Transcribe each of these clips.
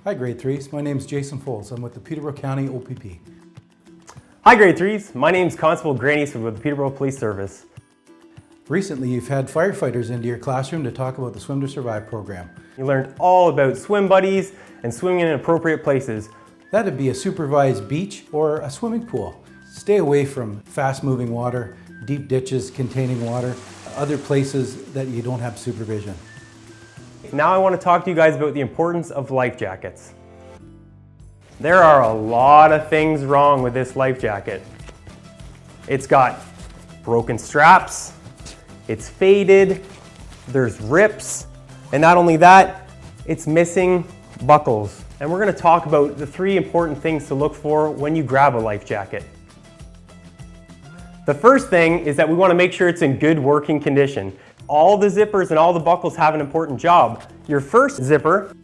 Hi grade 3s, my name is Jason Foles. I'm with the Peterborough County OPP. Hi grade 3s, my name is Constable Grant Eastwood with the Peterborough Police Service. Recently you've had firefighters into your classroom to talk about the Swim to Survive program. You learned all about swim buddies and swimming in appropriate places. That'd be a supervised beach or a swimming pool. Stay away from fast-moving water, deep ditches containing water, other places that you don't have supervision. Now I want to talk to you guys about the importance of life jackets. There are a lot of things wrong with this life jacket. It's got broken straps, it's faded, there's rips, and not only that, it's missing buckles. And we're going to talk about the 3 important things to look for when you grab a life jacket. The first thing is that we want to make sure it's in good working condition. All the zippers and all the buckles have an important job. Your first zipper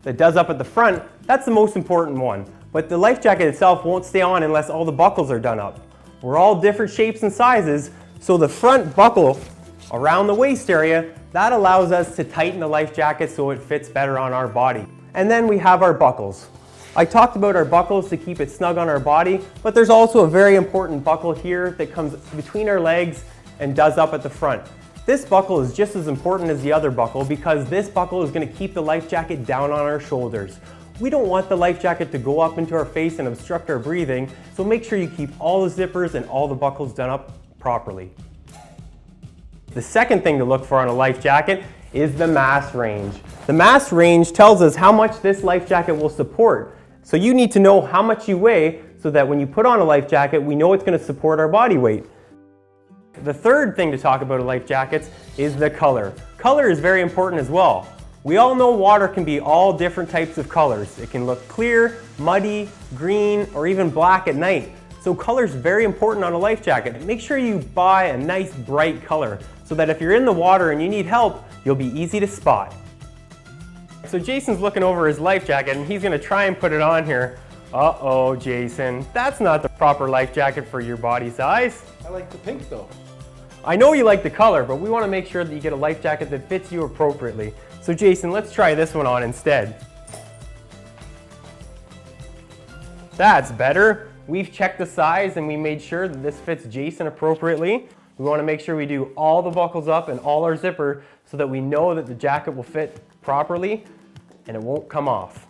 that does up at the front, that's the most important one. But the life jacket itself won't stay on unless all the buckles are done up. We're all different shapes and sizes, so the front buckle around the waist area, that allows us to tighten the life jacket so it fits better on our body. And then we have our buckles. I talked about our buckles to keep it snug on our body, but there's also a very important buckle here that comes between our legs and does up at the front. This buckle is just as important as the other buckle because this buckle is going to keep the life jacket down on our shoulders. We don't want the life jacket to go up into our face and obstruct our breathing, so make sure you keep all the zippers and all the buckles done up properly. The second thing to look for on a life jacket is the mass range. The mass range tells us how much this life jacket will support. So you need to know how much you weigh so that when you put on a life jacket, we know it's going to support our body weight. The third thing to talk about life jackets is the color. Color is very important as well. We all know water can be all different types of colors. It can look clear, muddy, green, or even black at night. So color is very important on a life jacket. Make sure you buy a nice bright color so that if you're in the water and you need help, you'll be easy to spot. So Jason's looking over his life jacket and he's going to try and put it on here. Uh-oh, Jason, that's not the proper life jacket for your body size. I like the pink though. I know you like the color, but we want to make sure that you get a life jacket that fits you appropriately. So Jason, let's try this one on instead. That's better. We've checked the size and we made sure that this fits Jason appropriately. We want to make sure we do all the buckles up and all our zipper so that we know that the jacket will fit properly and it won't come off.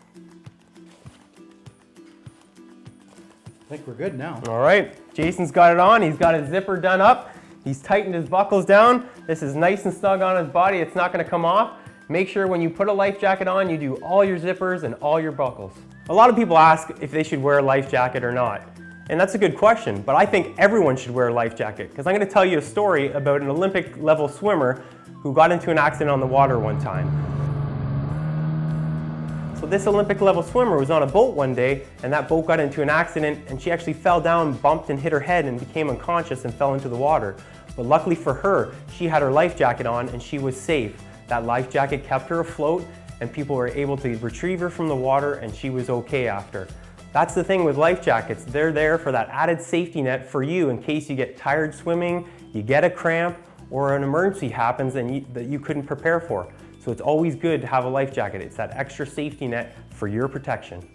I think we're good now. All right, Jason's got it on. He's got his zipper done up. He's tightened his buckles down. This is nice and snug on his body. It's not going to come off. Make sure when you put a life jacket on, you do all your zippers and all your buckles. A lot of people ask if they should wear a life jacket or not. And that's a good question, but I think everyone should wear a life jacket because I'm going to tell you a story about an Olympic level swimmer who got into an accident on the water one time. So this Olympic level swimmer was on a boat one day and that boat got into an accident and she actually fell down, bumped and hit her head and became unconscious and fell into the water. But luckily for her, she had her life jacket on and she was safe. That life jacket kept her afloat and people were able to retrieve her from the water and she was okay after. That's the thing with life jackets. They're there for that added safety net for you in case you get tired swimming, you get a cramp, or an emergency happens that you couldn't prepare for. So it's always good to have a life jacket. It's that extra safety net for your protection.